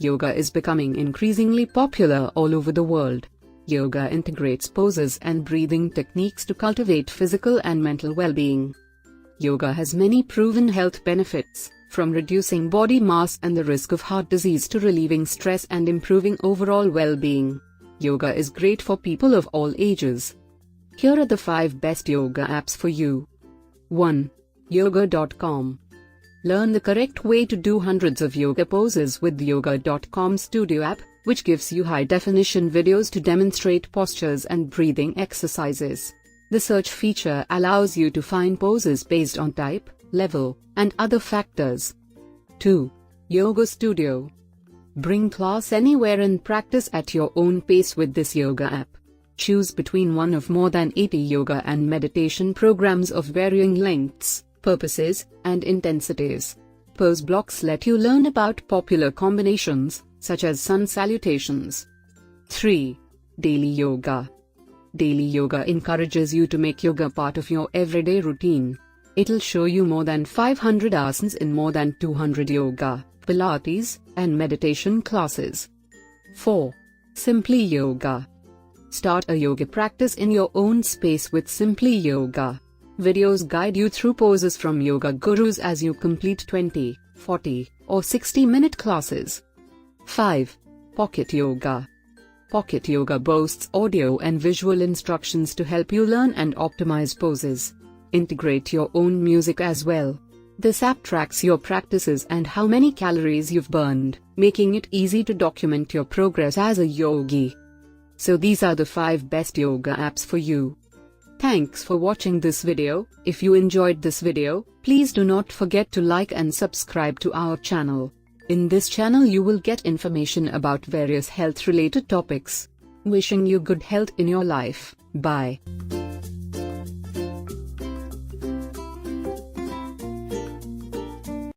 Yoga is becoming increasingly popular all over the world. Yoga integrates poses and breathing techniques to cultivate physical and mental well-being. Yoga has many proven health benefits, from reducing body mass and the risk of heart disease to relieving stress and improving overall well-being. Yoga is great for people of all ages. Here are the 5 best yoga apps for you. 1. Yoga.com. Learn the correct way to do hundreds of yoga poses with the Yoga.com Studio app, which gives you high-definition videos to demonstrate postures and breathing exercises. The search feature allows you to find poses based on type, level, and other factors. 2. Yoga Studio. Bring class anywhere and practice at your own pace with this yoga app. Choose between one of more than 80 yoga and meditation programs of varying lengths, purposes, and intensities. Pose blocks let you learn about popular combinations, such as sun salutations. 3. Daily Yoga. Daily Yoga encourages you to make yoga part of your everyday routine. It'll show you more than 500 asanas in more than 200 yoga, Pilates, and meditation classes. 4. Simply Yoga. Start a yoga practice in your own space with Simply Yoga. Videos guide you through poses from yoga gurus as you complete 20, 40, or 60-minute classes. 5. Pocket Yoga. Pocket Yoga boasts audio and visual instructions to help you learn and optimize poses. Integrate your own music as well. This app tracks your practices and how many calories you've burned, making it easy to document your progress as a yogi. So these are the 5 best yoga apps for you. Thanks for watching this video. If you enjoyed this video, please do not forget to like and subscribe to our channel. In this channel you will get information about various health-related topics. Wishing you good health in your life. Bye.